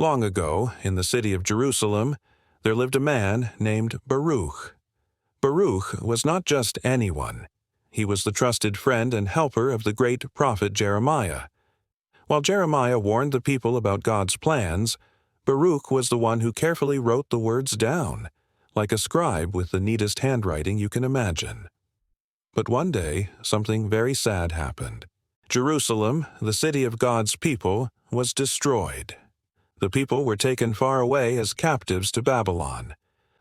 Long ago, in the city of Jerusalem, there lived a man named Baruch. Baruch was not just anyone. He was the trusted friend and helper of the great prophet Jeremiah. While Jeremiah warned the people about God's plans, Baruch was the one who carefully wrote the words down, like a scribe with the neatest handwriting you can imagine. But one day, something very sad happened. Jerusalem, the city of God's people, was destroyed. The people were taken far away as captives to Babylon.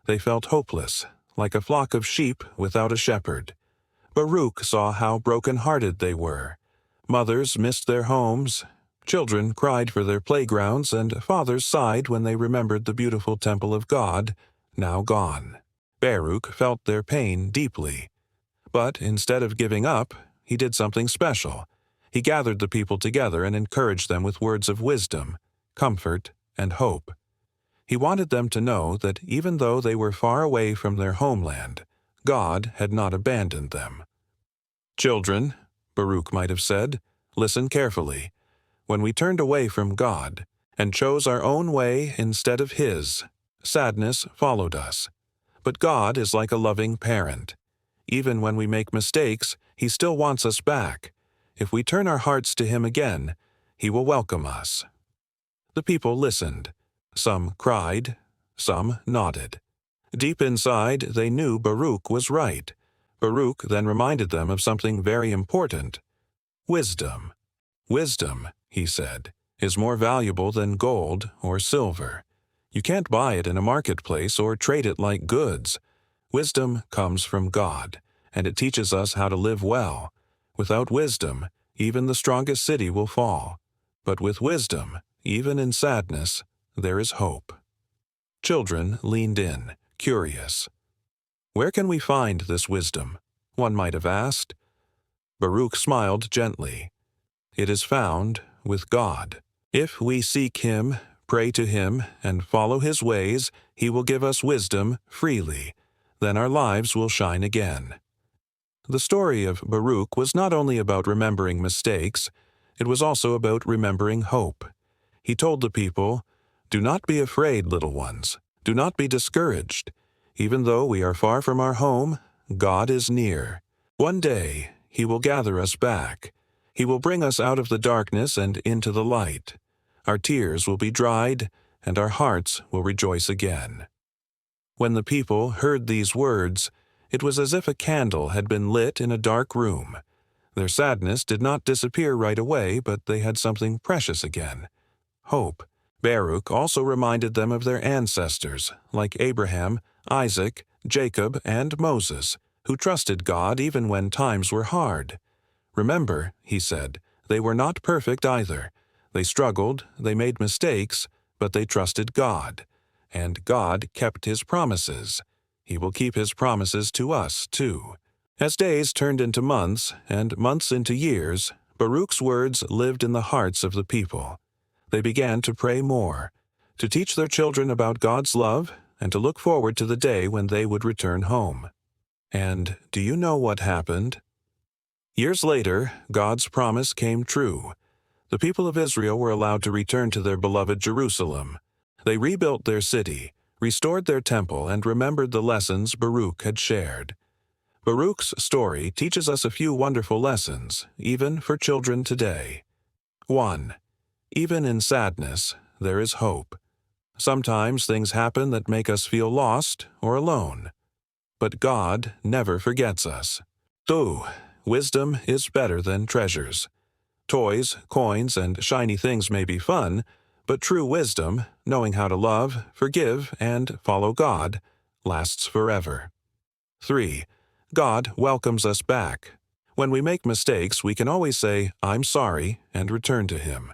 They felt hopeless, like a flock of sheep without a shepherd. Baruch saw how broken-hearted they were. Mothers missed their homes, children cried for their playgrounds, and fathers sighed when they remembered the beautiful temple of God, now gone. Baruch felt their pain deeply. But instead of giving up, he did something special. He gathered the people together and encouraged them with words of wisdom, comfort, and hope. He wanted them to know that even though they were far away from their homeland, God had not abandoned them. "Children," Baruch might have said, "listen carefully. When we turned away from God and chose our own way instead of His, sadness followed us. But God is like a loving parent. Even when we make mistakes, He still wants us back. If we turn our hearts to Him again, He will welcome us." The people listened. Some cried, some nodded. Deep inside, they knew Baruch was right. Baruch then reminded them of something very important. Wisdom. "Wisdom," he said, "is more valuable than gold or silver. You can't buy it in a marketplace or trade it like goods. Wisdom comes from God, and it teaches us how to live well. Without wisdom, even the strongest city will fall. But with wisdom, even in sadness, there is hope." Children leaned in, curious. "Where can we find this wisdom?" one might have asked. Baruch smiled gently. "It is found with God. If we seek Him, pray to Him, and follow His ways, He will give us wisdom freely. Then our lives will shine again." The story of Baruch was not only about remembering mistakes, it was also about remembering hope. He told the people, "Do not be afraid, little ones. Do not be discouraged. Even though we are far from our home, God is near. One day, He will gather us back. He will bring us out of the darkness and into the light. Our tears will be dried, and our hearts will rejoice again." When the people heard these words, it was as if a candle had been lit in a dark room. Their sadness did not disappear right away, but they had something precious again: hope. Baruch also reminded them of their ancestors, like Abraham, Isaac, Jacob, and Moses, who trusted God even when times were hard. "Remember," he said, "they were not perfect either. They struggled, they made mistakes, but they trusted God. And God kept His promises. He will keep His promises to us, too." As days turned into months, and months into years, Baruch's words lived in the hearts of the people. They began to pray more, to teach their children about God's love, and to look forward to the day when they would return home. And do you know what happened? Years later, God's promise came true. The people of Israel were allowed to return to their beloved Jerusalem. They rebuilt their city, restored their temple, and remembered the lessons Baruch had shared. Baruch's story teaches us a few wonderful lessons, even for children today. 1. Even in sadness, there is hope. Sometimes things happen that make us feel lost or alone. But God never forgets us. 2. Wisdom is better than treasures. Toys, coins, and shiny things may be fun, but true wisdom, knowing how to love, forgive, and follow God, lasts forever. 3. God welcomes us back. When we make mistakes, we can always say, "I'm sorry," and return to Him.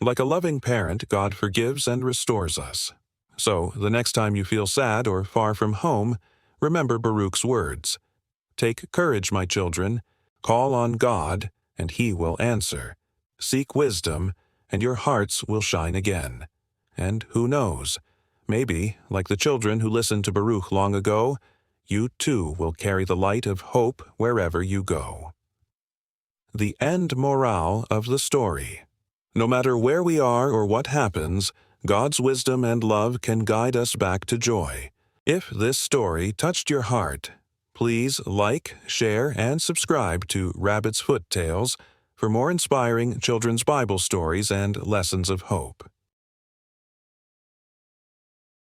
Like a loving parent, God forgives and restores us. So, the next time you feel sad or far from home, remember Baruch's words. "Take courage, my children. Call on God, and He will answer. Seek wisdom, and your hearts will shine again." And who knows, maybe, like the children who listened to Baruch long ago, you too will carry the light of hope wherever you go. The end morale of the story. No matter where we are or what happens, God's wisdom and love can guide us back to joy. If this story touched your heart, please like, share, and subscribe to Rabbit's Foot Tales for more inspiring children's Bible stories and lessons of hope.